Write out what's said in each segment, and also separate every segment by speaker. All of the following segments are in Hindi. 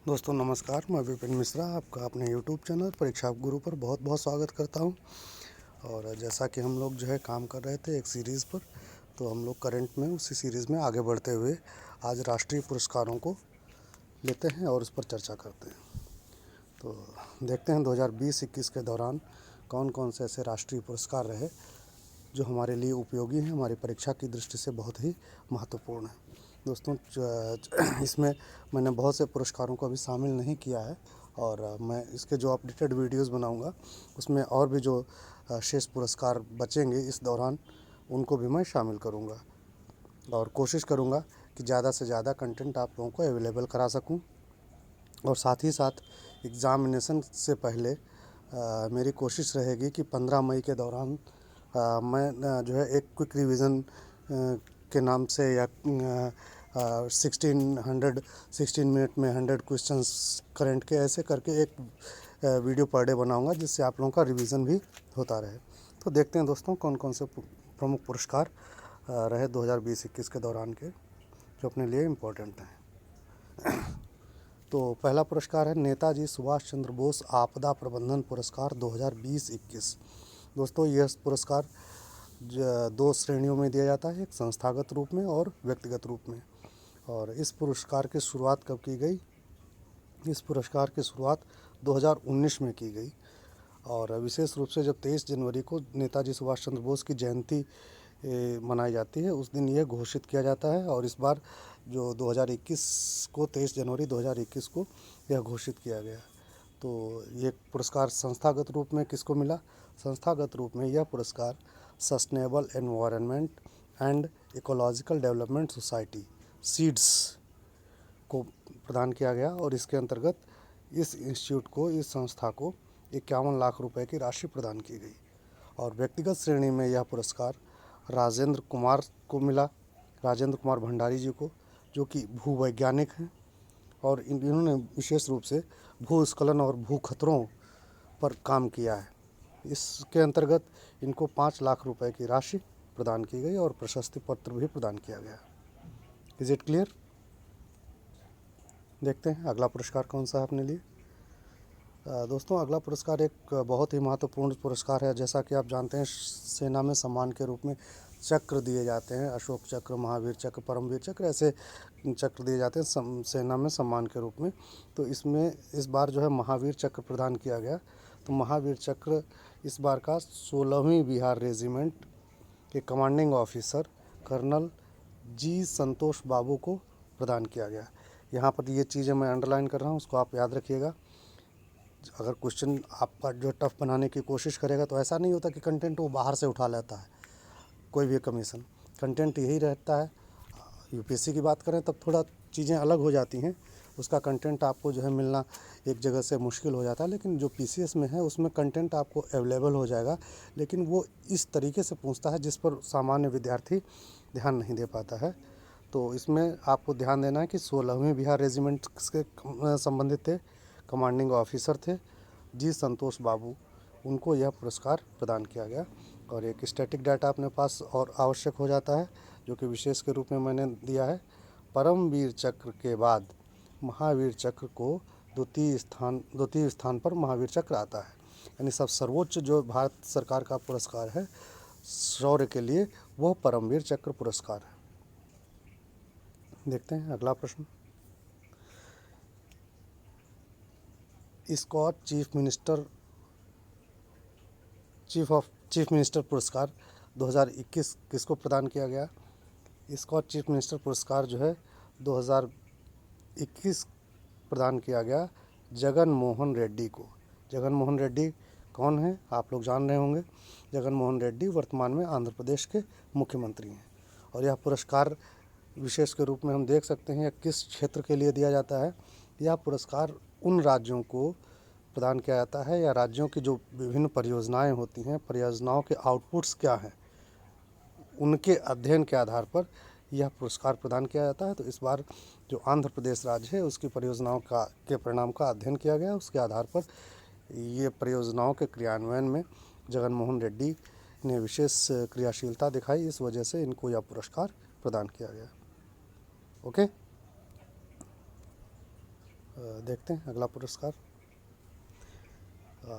Speaker 1: दोस्तों नमस्कार, मैं विपिन मिश्रा आपका अपने यूट्यूब चैनल परीक्षा गुरु पर बहुत बहुत स्वागत करता हूं। और जैसा कि हम लोग जो है काम कर रहे थे एक सीरीज़ पर, तो हम लोग करंट में उसी सीरीज़ में आगे बढ़ते हुए आज राष्ट्रीय पुरस्कारों को लेते हैं और उस पर चर्चा करते हैं। तो देखते हैं 2020-21 के दौरान कौन कौन से ऐसे राष्ट्रीय पुरस्कार रहे जो हमारे लिए उपयोगी हैं, हमारी परीक्षा की दृष्टि से बहुत ही महत्वपूर्ण है। दोस्तों इसमें मैंने बहुत से पुरस्कारों को अभी शामिल नहीं किया है और मैं इसके जो अपडेटेड वीडियोस बनाऊंगा उसमें और भी जो शेष पुरस्कार बचेंगे इस दौरान उनको भी मैं शामिल करूंगा और कोशिश करूंगा कि ज़्यादा से ज़्यादा कंटेंट आप लोगों को अवेलेबल करा सकूं। और साथ ही साथ एग्ज़ामिनेशन से पहले मेरी कोशिश रहेगी कि 15 मई के दौरान मैं जो है एक क्विक रिवीजन के नाम से या 16 मिनट में 100 क्वेश्चंस करंट के ऐसे करके एक वीडियो पर डे बनाऊंगा जिससे आप लोगों का रिवीजन भी होता रहे। तो देखते हैं दोस्तों कौन कौन से प्रमुख पुरस्कार रहे 2020-21 के दौरान के जो अपने लिए इम्पोर्टेंट हैं। तो पहला पुरस्कार है नेताजी सुभाष चंद्र बोस आपदा प्रबंधन पुरस्कार 2020-21। दोस्तों यह पुरस्कार दो श्रेणियों में दिया जाता है, एक संस्थागत रूप में और व्यक्तिगत रूप में। और इस पुरस्कार की शुरुआत कब की गई? इस पुरस्कार की शुरुआत 2019 में की गई और विशेष रूप से जब 23 जनवरी को नेताजी सुभाष चंद्र बोस की जयंती मनाई जाती है उस दिन यह घोषित किया जाता है। और इस बार जो 2021 को 23 जनवरी 2021 को यह घोषित किया गया। तो ये पुरस्कार संस्थागत रूप में किसको मिला? संस्थागत रूप में यह पुरस्कार sustainable environment and ecological development society seeds को प्रदान किया गया और इसके अंतर्गत इस इंस्टीट्यूट को, इस संस्था को 51 लाख रुपए की राशि प्रदान की गई। और व्यक्तिगत श्रेणी में यह पुरस्कार राजेंद्र कुमार को मिला, राजेंद्र कुमार भंडारी जी को, जो कि भूवैज्ञानिक हैं और इन्होंने विशेष रूप से भूस्खलन और भू खतरों पर काम किया है। इसके अंतर्गत इनको 5 लाख रुपए की राशि प्रदान की गई और प्रशस्ति पत्र भी प्रदान किया गया। Is it clear? देखते हैं अगला पुरस्कार कौन सा है अपने लिए। दोस्तों अगला पुरस्कार एक बहुत ही महत्वपूर्ण पुरस्कार है। जैसा कि आप जानते हैं सेना में सम्मान के रूप में चक्र दिए जाते हैं, अशोक चक्र, महावीर चक्र, परमवीर चक्र, ऐसे चक्र दिए जाते हैं सेना में सम्मान के रूप में। तो इसमें इस बार जो है महावीर चक्र प्रदान किया गया। तो महावीर चक्र इस बार का 16वीं बिहार रेजिमेंट के कमांडिंग ऑफिसर कर्नल जी संतोष बाबू को प्रदान किया गया। यहाँ पर ये चीज़ें मैं अंडरलाइन कर रहा हूँ, उसको आप याद रखिएगा। अगर क्वेश्चन आपका जो टफ बनाने की कोशिश करेगा तो ऐसा नहीं होता कि कंटेंट वो बाहर से उठा लेता है कोई भी कमीशन। कंटेंट यही रहता है। यूपीएससी की बात करें तब थोड़ा चीज़ें अलग हो जाती हैं, उसका कंटेंट आपको जो है मिलना एक जगह से मुश्किल हो जाता है। लेकिन जो पीसीएस में है उसमें कंटेंट आपको अवेलेबल हो जाएगा, लेकिन वो इस तरीके से पूछता है जिस पर सामान्य विद्यार्थी ध्यान नहीं दे पाता है। तो इसमें आपको ध्यान देना है कि 16वीं बिहार रेजिमेंट से संबंधित थे, कमांडिंग ऑफिसर थे जी संतोष बाबू, उनको यह पुरस्कार प्रदान किया गया। और एक स्टैटिक डाटा अपने पास और आवश्यक हो जाता है जो कि विशेष के रूप में मैंने दिया है। परमवीर चक्र के बाद महावीर चक्र को द्वितीय स्थान पर महावीर चक्र आता है। यानी सब सर्वोच्च जो भारत सरकार का पुरस्कार है शौर्य के लिए वह परमवीर चक्र पुरस्कार है। देखते हैं अगला प्रश्न। स्कॉच चीफ मिनिस्टर पुरस्कार 2021 किसको प्रदान किया गया? स्कॉच चीफ मिनिस्टर पुरस्कार जो है 2021 प्रदान किया गया जगन मोहन रेड्डी को। जगन मोहन रेड्डी कौन है आप लोग जान रहे होंगे। जगन मोहन रेड्डी वर्तमान में आंध्र प्रदेश के मुख्यमंत्री हैं। और यह पुरस्कार विशेष के रूप में हम देख सकते हैं किस क्षेत्र के लिए दिया जाता है। यह पुरस्कार उन राज्यों को प्रदान किया जाता है या राज्यों की जो विभिन्न परियोजनाएं होती हैं, परियोजनाओं के आउटपुट्स क्या हैं, उनके अध्ययन के आधार पर यह पुरस्कार प्रदान किया जाता है। तो इस बार जो आंध्र प्रदेश राज्य है उसकी परियोजनाओं के परिणाम का अध्ययन किया गया, उसके आधार पर ये परियोजनाओं के क्रियान्वयन में जगन मोहन रेड्डी ने विशेष क्रियाशीलता दिखाई, इस वजह से इनको यह पुरस्कार प्रदान किया गया। ओके, देखते हैं अगला पुरस्कार।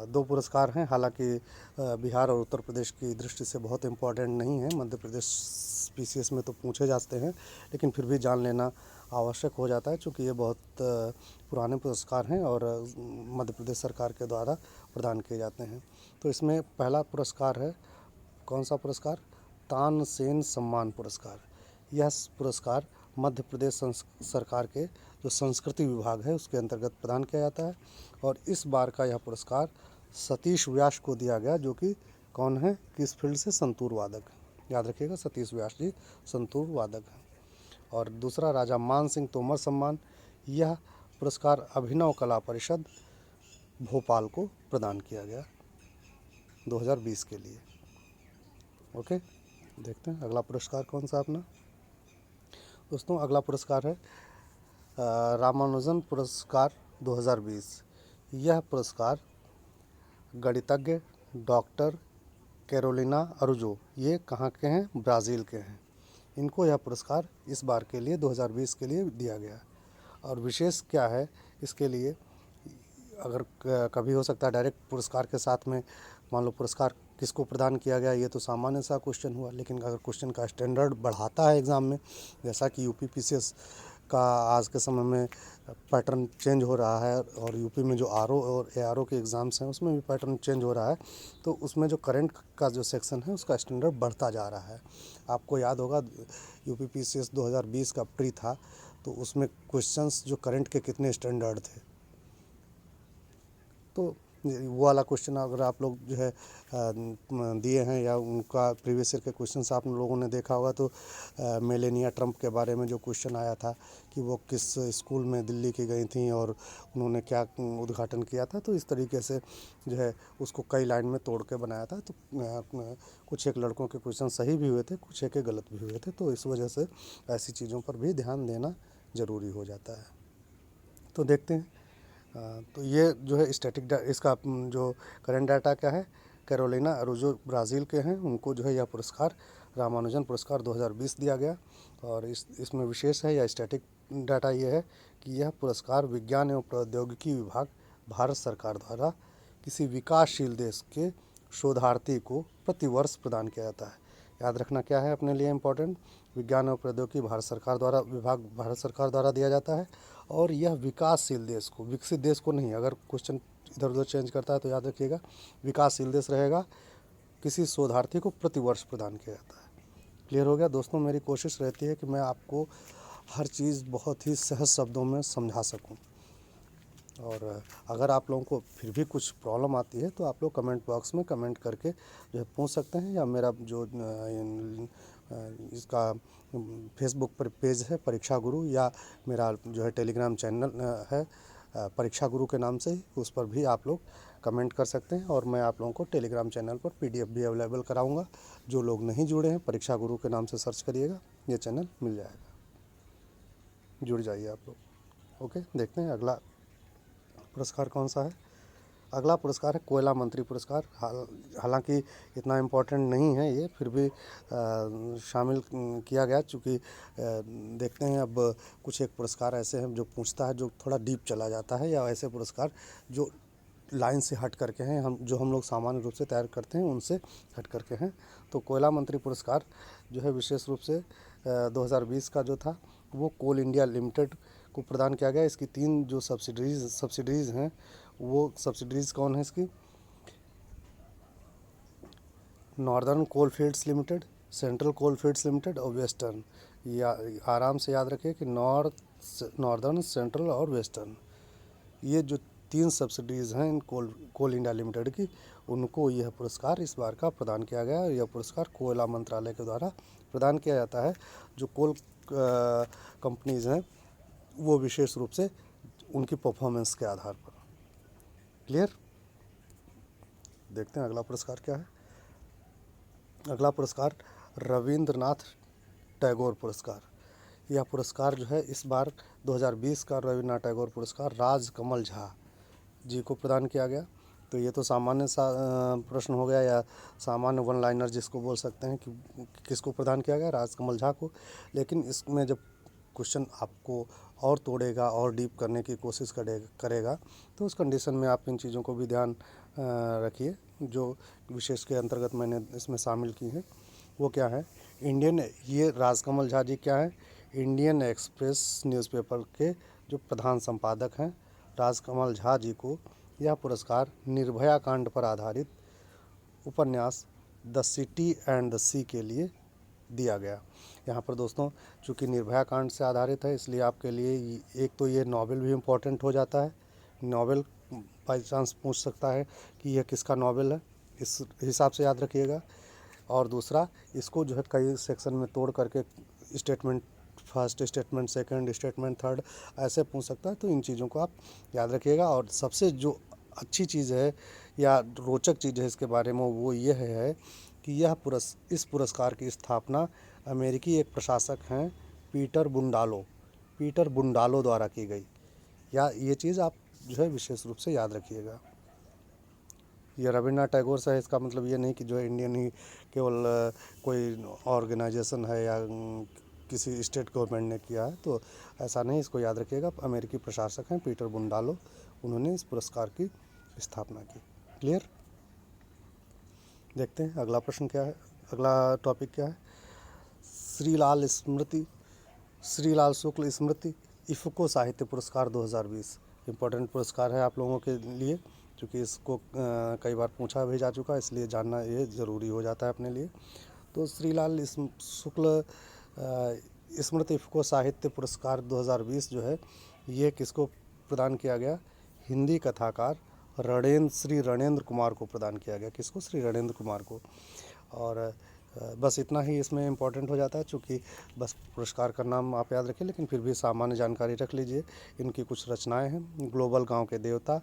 Speaker 1: दो पुरस्कार हैं, हालांकि बिहार और उत्तर प्रदेश की दृष्टि से बहुत इम्पोर्टेंट नहीं है। मध्य प्रदेश पीसीएस में तो पूछे जाते हैं, लेकिन फिर भी जान लेना आवश्यक हो जाता है, क्योंकि ये बहुत पुराने पुरस्कार हैं और मध्य प्रदेश सरकार के द्वारा प्रदान किए जाते हैं। तो इसमें पहला पुरस्कार है, कौन सा पुरस्कार? तानसेन सम्मान पुरस्कार। यह पुरस्कार मध्य प्रदेश सरकार के जो संस्कृति विभाग है उसके अंतर्गत प्रदान किया जाता है। और इस बार का यह पुरस्कार सतीश व्यास को दिया गया, जो कि कौन है, किस फील्ड से? संतूर वादक। याद रखिएगा, सतीश व्यास जी संतूर वादक हैं। और दूसरा राजा मान सिंह तोमर सम्मान। यह पुरस्कार अभिनव कला परिषद भोपाल को प्रदान किया गया 2020 के लिए। ओके, देखते हैं अगला पुरस्कार कौन सा अपना। दोस्तों, अगला पुरस्कार है रामानुजन पुरस्कार 2020। यह पुरस्कार गणितज्ञ डॉक्टर कैरोलिना अरुजो, ये कहाँ के हैं? ब्राज़ील के हैं। इनको यह पुरस्कार इस बार के लिए 2020 के लिए दिया गया। और विशेष क्या है इसके लिए, अगर कभी हो सकता है डायरेक्ट पुरस्कार के साथ में मान लो पुरस्कार किसको प्रदान किया गया, ये तो सामान्य सा क्वेश्चन हुआ, लेकिन अगर क्वेश्चन का स्टैंडर्ड बढ़ाता है एग्ज़ाम में, जैसा कि यूपी पीसीएस का आज के समय में पैटर्न चेंज हो रहा है और यूपी में जो आरओ और एआरओ के एग्ज़ाम्स हैं उसमें भी पैटर्न चेंज हो रहा है, तो उसमें जो करंट का जो सेक्शन है उसका स्टैंडर्ड बढ़ता जा रहा है। आपको याद होगा यूपी पीसीएस 2020 का प्री था, तो उसमें क्वेश्चंस जो करंट के कितने स्टैंडर्ड थे, तो वो वाला क्वेश्चन अगर आप लोग जो है दिए हैं या उनका प्रीवियस ईयर के क्वेश्चंस आप लोगों ने देखा होगा, तो मेलेनिया ट्रंप के बारे में जो क्वेश्चन आया था कि वो किस स्कूल में दिल्ली की गई थी और उन्होंने क्या उद्घाटन किया था, तो इस तरीके से जो है उसको कई लाइन में तोड़ के बनाया था। तो कुछ एक लड़कों के क्वेश्चन सही भी हुए थे, कुछ एक गलत भी हुए थे, तो इस वजह से ऐसी चीज़ों पर भी ध्यान देना ज़रूरी हो जाता है। तो देखते हैं। तो ये जो है स्टैटिक इसका जो करंट डाटा क्या है, कैरोलिना अरुजो ब्राज़ील के हैं, उनको जो है यह पुरस्कार रामानुजन पुरस्कार 2020 दिया गया। और इसमें विशेष है या स्टैटिक डाटा ये है कि यह पुरस्कार विज्ञान एवं प्रौद्योगिकी विभाग भारत सरकार द्वारा किसी विकासशील देश के शोधार्थी को प्रतिवर्ष प्रदान किया जाता है। याद रखना क्या है अपने लिए इम्पोर्टेंट, विज्ञान और प्रौद्योगिकी भारत सरकार द्वारा भारत सरकार द्वारा दिया जाता है। और यह विकासशील देश को, विकसित देश को नहीं, अगर क्वेश्चन इधर उधर चेंज करता है तो याद रखिएगा विकासशील देश रहेगा, किसी शोधार्थी को प्रतिवर्ष प्रदान किया जाता है। क्लियर हो गया दोस्तों? मेरी कोशिश रहती है कि मैं आपको हर चीज़ बहुत ही सहज शब्दों में समझा सकूं। और अगर आप लोगों को फिर भी कुछ प्रॉब्लम आती है तो आप लोग कमेंट बॉक्स में कमेंट करके जो है पूछ सकते हैं, या मेरा जो इसका फेसबुक पर पेज है परीक्षा गुरु, या मेरा जो है टेलीग्राम चैनल है परीक्षा गुरु के नाम से ही, उस पर भी आप लोग कमेंट कर सकते हैं। और मैं आप लोगों को टेलीग्राम चैनल पर पीडीएफ भी अवेलेबल कराऊंगा। जो लोग नहीं जुड़े हैं, परीक्षा गुरु के नाम से सर्च करिएगा, ये चैनल मिल जाएगा, जुड़ जाइए आप लोग। ओके, देखते हैं अगला पुरस्कार कौन सा है। अगला पुरस्कार है कोयला मंत्री पुरस्कार। हालांकि इतना इम्पोर्टेंट नहीं है ये, फिर भी शामिल किया गया, चूँकि देखते हैं अब कुछ एक पुरस्कार ऐसे हैं जो पूछता है जो थोड़ा डीप चला जाता है, या ऐसे पुरस्कार जो लाइन से हट करके हैं, हम लोग सामान्य रूप से तैयार करते हैं उनसे हट करके हैं। तो कोयला मंत्री पुरस्कार जो है विशेष रूप से 2020 का जो था वो कोल इंडिया लिमिटेड को प्रदान किया गया। इसकी 3 जो सब्सिडीज़ हैं, वो सब्सिडीज़ कौन है इसकी? Northern coal fields limited, central coal fields limited और वेस्टर्न। या आराम से याद रखिए कि नॉर्दर्न, सेंट्रल और वेस्टर्न, ये जो 3 सब्सिडीज़ हैं इन कोल इंडिया लिमिटेड की, उनको यह पुरस्कार इस बार का प्रदान किया गया। यह पुरस्कार कोयला मंत्रालय के द्वारा प्रदान किया जाता है। जो कोल कंपनीज़ हैं वो विशेष रूप से उनकी परफॉर्मेंस के आधार पर। क्लियर? देखते हैं अगला पुरस्कार क्या है। अगला पुरस्कार रविंद्रनाथ टैगोर पुरस्कार। यह पुरस्कार जो है इस बार 2020 का रविंद्रनाथ टैगोर पुरस्कार राजकमल झा जी को प्रदान किया गया। तो ये तो सामान्य सा प्रश्न हो गया, या सामान्य वन लाइनर जिसको बोल सकते हैं कि किसको प्रदान किया गया, राजकमल झा को। लेकिन इसमें जब क्वेश्चन आपको और तोड़ेगा और डीप करने की कोशिश करेगा, तो उस कंडीशन में आप इन चीज़ों को भी ध्यान रखिए, जो विशेष के अंतर्गत मैंने इसमें शामिल की हैं। वो क्या है, ये राजकमल झा जी क्या है, इंडियन एक्सप्रेस न्यूज़पेपर के जो प्रधान संपादक हैं, राजकमल झा जी को यह पुरस्कार निर्भया कांड पर आधारित उपन्यास द सिटी एंड द सी के लिए दिया गया। यहाँ पर दोस्तों चूँकि निर्भया कांड से आधारित है, इसलिए आपके लिए एक तो ये नॉवेल भी इम्पोर्टेंट हो जाता है। नॉवेल बाई चांस पूछ सकता है कि यह किसका नॉवेल है, इस हिसाब से याद रखिएगा। और दूसरा, इसको जो है कई सेक्शन में तोड़ करके statement first, statement second, statement third ऐसे पूछ सकता है, तो इन चीज़ों को आप याद रखिएगा। और सबसे जो अच्छी चीज़ है या रोचक चीज़ है इसके बारे में, वो ये है कि इस पुरस्कार की स्थापना अमेरिकी एक प्रशासक हैं पीटर बुंडालो द्वारा की गई। या ये चीज़ आप जो है विशेष रूप से याद रखिएगा। ये रविन्द्रनाथ टैगोर से है, इसका मतलब ये नहीं कि जो है इंडियन ही केवल कोई ऑर्गेनाइजेशन है या किसी स्टेट गवर्नमेंट ने किया है, तो ऐसा नहीं, इसको याद रखिएगा। अमेरिकी प्रशासक हैं पीटर बुंडालो, उन्होंने इस पुरस्कार की स्थापना की। क्लियर। देखते हैं अगला प्रश्न क्या है, अगला टॉपिक क्या है। श्रीलाल शुक्ल स्मृति इफ़को साहित्य पुरस्कार 2020 इम्पोर्टेंट पुरस्कार है आप लोगों के लिए, क्योंकि इसको कई बार पूछा भी जा चुका है, इसलिए जानना ये ज़रूरी हो जाता है अपने लिए। तो श्रीलाल शुक्ल स्मृति इफ़को साहित्य पुरस्कार 2020 जो है, ये किसको प्रदान किया गया, हिंदी कथाकार श्री रणेंद्र कुमार को प्रदान किया गया। किसको, श्री रणेंद्र कुमार को। और बस इतना ही इसमें इम्पोर्टेंट हो जाता है, चूँकि बस पुरस्कार का नाम आप याद रखें, लेकिन फिर भी सामान्य जानकारी रख लीजिए। इनकी कुछ रचनाएं हैं। ग्लोबल गांव के देवता,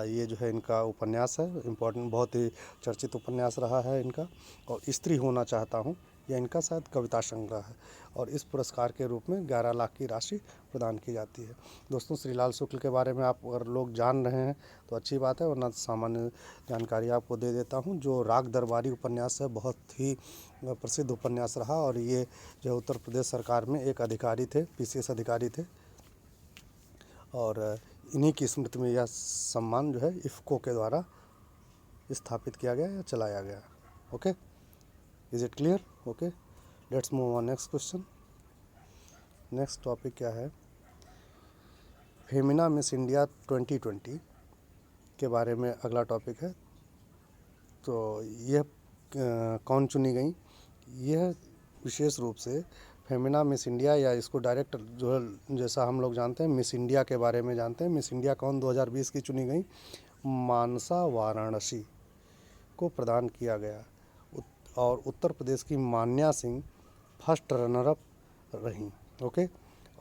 Speaker 1: ये जो है इनका उपन्यास है, इम्पोर्टेंट, बहुत ही चर्चित उपन्यास रहा है इनका। और स्त्री होना चाहता हूँ, यह इनका शायद कविता संग्रह है। और इस पुरस्कार के रूप में 11 लाख की राशि प्रदान की जाती है। दोस्तों, श्रीलाल शुक्ल के बारे में आप अगर लोग जान रहे हैं तो अच्छी बात है, वरना सामान्य जानकारी आपको दे देता हूँ। जो राग दरबारी उपन्यास है, बहुत ही प्रसिद्ध उपन्यास रहा, और ये जो उत्तर प्रदेश सरकार में एक अधिकारी थे, PCS अधिकारी थे। और इन्हीं की स्मृति में यह सम्मान जो है इफ़को के द्वारा स्थापित किया गया या चलाया गया। Okay, is it clear? Okay, let's move on next question. Next topic क्या है, फेमिना मिस इंडिया 2020 के बारे में अगला टॉपिक है। तो यह कौन चुनी गई, यह विशेष रूप से फेमिना मिस इंडिया, या इसको डायरेक्ट जो है जैसा हम लोग जानते हैं मिस इंडिया के बारे में जानते हैं। मिस इंडिया कौन 2020 की चुनी गई, मानसा वाराणसी को प्रदान किया गया। और उत्तर प्रदेश की मान्या सिंह फर्स्ट रनर अप रहीं। ओके,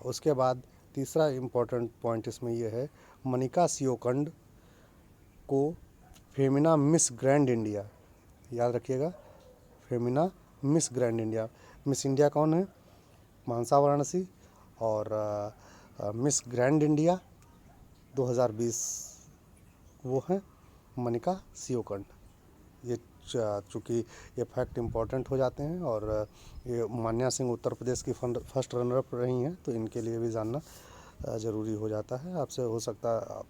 Speaker 1: उसके बाद तीसरा इम्पोर्टेंट पॉइंट इसमें यह है, मनिका सियोकंड को फेमिना मिस ग्रैंड इंडिया, याद रखिएगा, Femina miss grand India. Miss India कौन है, मानसा वाराणसी। और मिस ग्रैंड इंडिया 2020 वो हैं मनिका सियोकंड। ये चूँकि ये फैक्ट इम्पॉर्टेंट हो जाते हैं, और ये मान्या सिंह उत्तर प्रदेश की फर्स्ट रनर अप रही हैं, तो इनके लिए भी जानना ज़रूरी हो जाता है। आपसे हो सकता है,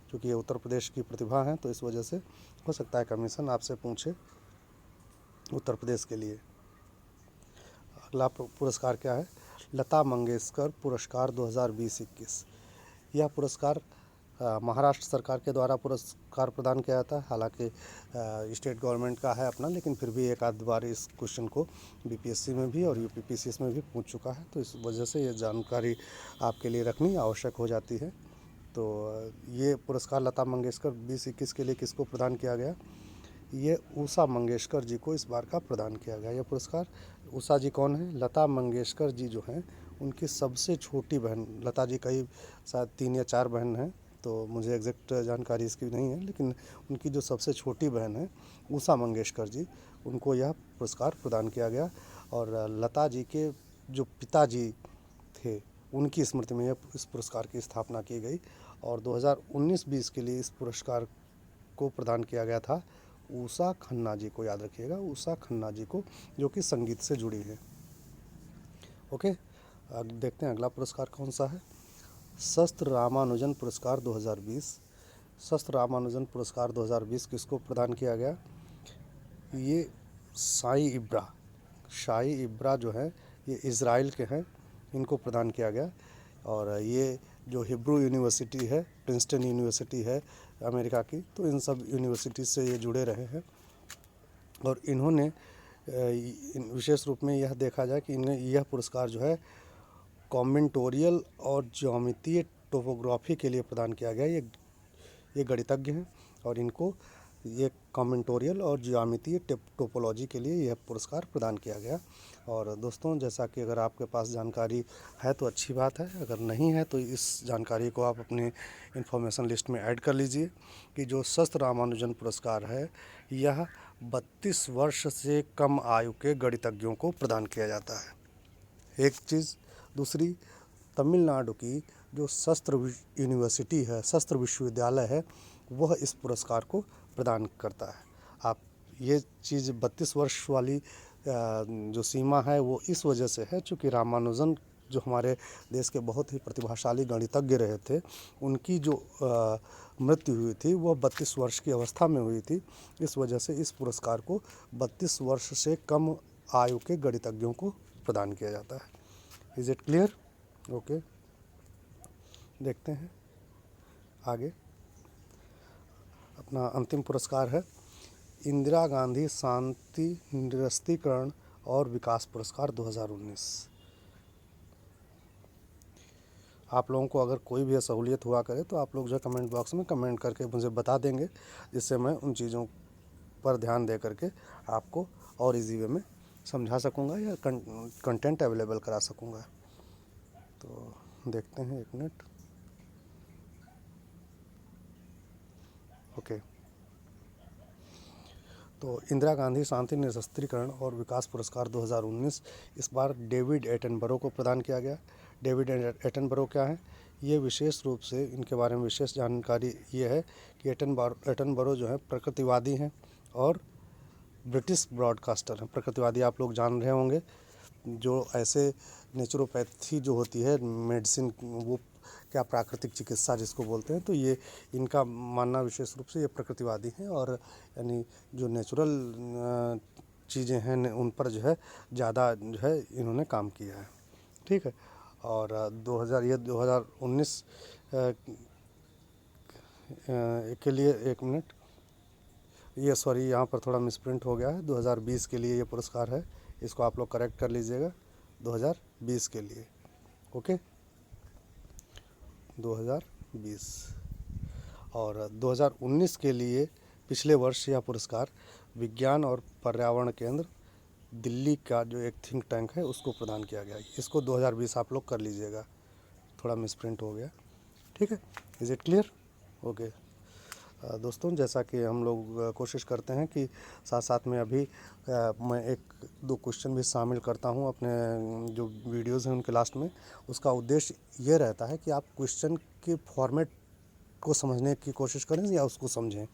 Speaker 1: क्योंकि ये उत्तर प्रदेश की प्रतिभा हैं, तो इस वजह से हो सकता है कमीशन आपसे पूछे उत्तर प्रदेश के लिए। अगला पुरस्कार क्या है, लता मंगेशकर पुरस्कार 2020-21। यह पुरस्कार महाराष्ट्र सरकार के द्वारा पुरस्कार प्रदान किया जाता है। हालांकि स्टेट गवर्नमेंट का है अपना, लेकिन फिर भी एक आध बार इस क्वेश्चन को BPSC में भी और UPPCS में भी पूछ चुका है, तो इस वजह से ये जानकारी आपके लिए रखनी आवश्यक हो जाती है। तो ये पुरस्कार लता मंगेशकर 2021 के लिए किसको प्रदान किया गया, ये उषा मंगेशकर जी को इस बार का प्रदान किया गया यह पुरस्कार। उषा जी कौन है, लता मंगेशकर जी जो हैं उनकी सबसे छोटी बहन, लता जी कई शायद 3 या 4 बहन हैं, तो मुझे एग्जैक्ट जानकारी इसकी नहीं है, लेकिन उनकी जो सबसे छोटी बहन है उषा मंगेशकर जी, उनको यह पुरस्कार प्रदान किया गया। और लता जी के जो पिताजी थे, उनकी स्मृति में इस पुरस्कार की स्थापना की गई। और 2019-20 के लिए इस पुरस्कार को प्रदान किया गया था उषा खन्ना जी को, याद रखिएगा, उषा खन्ना जी को, जो कि संगीत से जुड़ी है। ओके, अब देखते हैं अगला पुरस्कार कौन सा है। शस्त्र रामानुजन पुरस्कार 2020। शस्त्र रामानुजन पुरस्कार 2020 किसको प्रदान किया गया? ये शाही इब्रा जो है ये इज़राइल के हैं, इनको प्रदान किया गया। और ये जो हिब्रू यूनिवर्सिटी है, प्रिंसटन यूनिवर्सिटी है अमेरिका की, तो इन सब यूनिवर्सिटी से ये जुड़े रहे हैं। और इन्होंने विशेष रूप में यह देखा जाए कि इन्हें यह पुरस्कार जो है कॉम्बिनेटोरियल और ज्यामितीय टोपोग्राफी के लिए प्रदान किया गया। ये गणितज्ञ हैं और इनको ये कॉम्बिनेटोरियल और ज्यामितीय टोपोलॉजी के लिए यह पुरस्कार प्रदान किया गया। और दोस्तों, जैसा कि अगर आपके पास जानकारी है तो अच्छी बात है, अगर नहीं है तो इस जानकारी को आप अपने इन्फॉर्मेशन लिस्ट में ऐड कर लीजिए कि जो शस्त्र रामानुजन पुरस्कार है यह 32 वर्ष से कम आयु के गणितज्ञों को प्रदान किया जाता है। एक चीज़। दूसरी, तमिलनाडु की जो शस्त्र यूनिवर्सिटी है, शस्त्र विश्वविद्यालय है, वह इस पुरस्कार को प्रदान करता है। आप ये चीज़ 32 वर्ष वाली जो सीमा है वो इस वजह से है चूँकि रामानुजन जो हमारे देश के बहुत ही प्रतिभाशाली गणितज्ञ रहे थे, उनकी जो मृत्यु हुई थी वह 32 वर्ष की अवस्था में हुई थी। इस वजह से इस पुरस्कार को 32 वर्ष से कम आयु के गणितज्ञों को प्रदान किया जाता है। Is it clear? ओके, देखते हैं आगे। अपना अंतिम पुरस्कार है इंदिरा गांधी शांति निरस्त्रीकरण और विकास पुरस्कार 2019। आप लोगों को अगर कोई भी सहूलियत हुआ करे तो आप लोग जो है कमेंट बॉक्स में कमेंट करके मुझे बता देंगे, जिससे मैं उन चीज़ों पर ध्यान दे करके आपको और इजी वे में समझा सकूंगा या कंटेंट अवेलेबल करा सकूंगा। तो देखते हैं, एक मिनट। ओके, तो इंदिरा गांधी शांति निरस्त्रीकरण और विकास पुरस्कार 2019 इस बार डेविड एटनबरो को प्रदान किया गया। डेविड एटनबरो क्या है? ये विशेष रूप से इनके बारे में विशेष जानकारी ये है कि एटनबरो जो है प्रकृतिवादी हैं और ब्रिटिश ब्रॉडकास्टर हैं। प्रकृतिवादी आप लोग जान रहे होंगे, जो ऐसे नेचुरोपैथी जो होती है मेडिसिन, वो क्या प्राकृतिक चिकित्सा जिसको बोलते हैं, तो ये इनका मानना विशेष रूप से ये प्रकृतिवादी हैं और यानी जो नेचुरल चीज़ें हैं उन पर जो है ज़्यादा जो है इन्होंने काम किया है। ठीक है। और 2019 के लिए, एक मिनट, ये सॉरी यहाँ पर थोड़ा मिसप्रिंट हो गया है। 2020 के लिए ये पुरस्कार है, इसको आप लोग करेक्ट कर लीजिएगा। 2020 के लिए, ओके, 2020। और 2019 के लिए पिछले वर्ष यह पुरस्कार विज्ञान और पर्यावरण केंद्र दिल्ली का जो एक थिंक टैंक है उसको प्रदान किया गया। इसको 2020 आप लोग कर लीजिएगा, थोड़ा मिसप्रिंट हो गया। ठीक है, इज़ इट क्लियर? ओके दोस्तों, जैसा कि हम लोग कोशिश करते हैं कि साथ साथ में अभी मैं 1-2 क्वेश्चन भी शामिल करता हूं अपने जो वीडियोज़ हैं उनके लास्ट में। उसका उद्देश्य ये रहता है कि आप क्वेश्चन के फॉर्मेट को समझने की कोशिश करें या उसको समझें।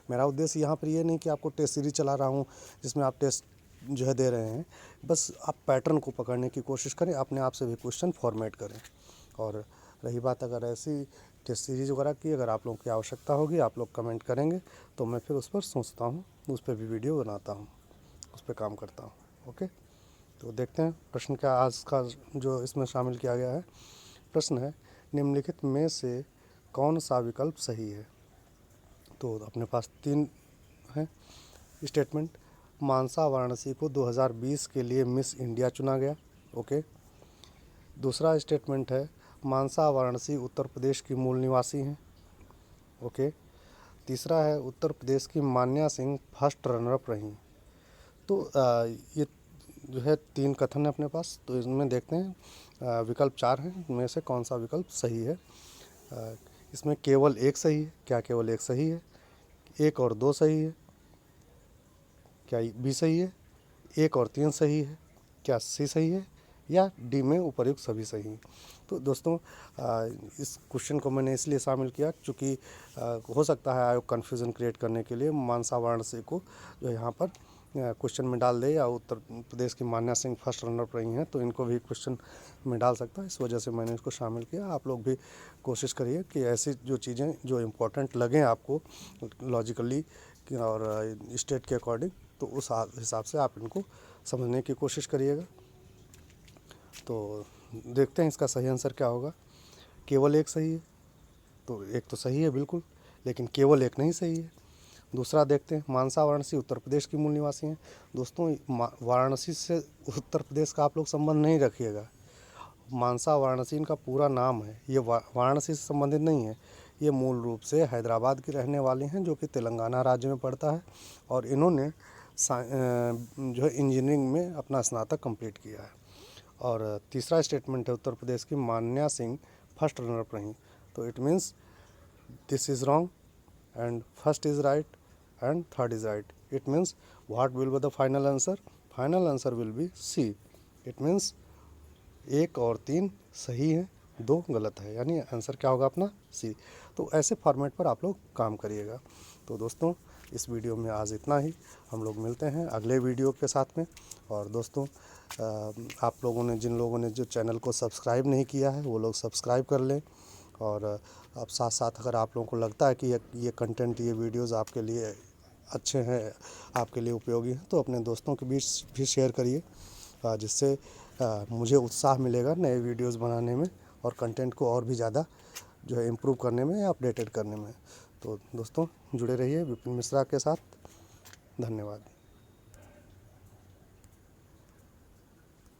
Speaker 1: मेरा उद्देश्य यहाँ पर ये नहीं कि आपको टेस्ट सीरीज चला रहा हूँ जिसमें आप टेस्ट जो है दे रहे हैं, बस आप पैटर्न को पकड़ने की कोशिश करें, अपने आप से भी क्वेश्चन फॉर्मेट करें। और रही बात अगर ऐसी टेस्ट सीरीज वगैरह की अगर आप लोगों की आवश्यकता होगी, आप लोग कमेंट करेंगे तो मैं फिर उस पर सोचता हूँ, उस पर भी वीडियो बनाता हूँ, उस पर काम करता हूँ। ओके, तो देखते हैं प्रश्न क्या आज का जो इसमें शामिल किया गया है। प्रश्न है, निम्नलिखित में से कौन सा विकल्प सही है? तो अपने पास 3 हैं स्टेटमेंट। मानसा वाराणसी को 2020 के लिए मिस इंडिया चुना गया। ओके। दूसरा स्टेटमेंट है, मानसा वाराणसी उत्तर प्रदेश की मूल निवासी हैं। ओके। तीसरा है, उत्तर प्रदेश की मान्या सिंह फर्स्ट रनरअप रहीं। तो ये जो है 3 कथन है अपने पास, तो इसमें देखते हैं विकल्प 4 हैं, इनमें से कौन सा विकल्प सही है। इसमें केवल एक सही है। क्या केवल एक सही है? 1 और 2 सही है। क्या बी सही है? 1 और 3 सही है। क्या सी सही है? या डी में उपर्युक्त सभी सही हैं। तो दोस्तों इस क्वेश्चन को मैंने इसलिए शामिल किया क्योंकि हो सकता है आयोग कन्फ्यूज़न क्रिएट करने के लिए मानसा वाराणसी को जो यहाँ पर क्वेश्चन में डाल दे, या उत्तर प्रदेश की मान्या सिंह फर्स्ट रनर पर रही हैं तो इनको भी क्वेश्चन में डाल सकता है। इस वजह से मैंने इसको शामिल किया। आप लोग भी कोशिश करिए कि ऐसी जो चीज़ें जो इम्पोर्टेंट लगें आपको लॉजिकली और स्टेट के अकॉर्डिंग, तो उस हिसाब से आप इनको समझने की कोशिश करिएगा। तो देखते हैं इसका सही आंसर क्या होगा। केवल एक सही है, तो एक तो सही है बिल्कुल, लेकिन केवल एक नहीं सही है। दूसरा देखते हैं, मानसा वाराणसी उत्तर प्रदेश की मूल निवासी हैं। दोस्तों वाराणसी से उत्तर प्रदेश का आप लोग संबंध नहीं रखिएगा। मानसा वाराणसी इनका पूरा नाम है। ये वाराणसी से संबंधित नहीं है। ये मूल रूप से हैदराबाद के रहने वाले हैं, जो कि तेलंगाना राज्य में पड़ता है, और इन्होंने जो है इंजीनियरिंग में अपना स्नातक कंप्लीट किया है। और तीसरा स्टेटमेंट है उत्तर प्रदेश की मान्या सिंह फर्स्ट रनर पर रहीं, तो it means this is wrong and first is right and third is right. It means what will be the final answer? Final answer will be C. It means 1 और 3 सही है, 2 गलत है, यानी आंसर क्या होगा अपना C। तो ऐसे फॉर्मेट पर आप लोग काम करिएगा। तो दोस्तों इस वीडियो में आज इतना ही। हम लोग मिलते हैं अगले वीडियो के साथ में। और दोस्तों आप लोगों ने, जिन लोगों ने जो चैनल को सब्सक्राइब नहीं किया है वो लोग सब्सक्राइब कर लें। और अब साथ साथ अगर आप लोगों को लगता है कि ये कंटेंट, ये वीडियोस आपके लिए अच्छे हैं, आपके लिए उपयोगी हैं, तो अपने दोस्तों के बीच भी शेयर करिए, जिससे मुझे उत्साह मिलेगा नए वीडियोस बनाने में और कंटेंट को और भी ज़्यादा जो है इम्प्रूव करने में या अपडेटेड करने में। तो दोस्तों जुड़े रहिए विपिन मिश्रा के साथ। धन्यवाद।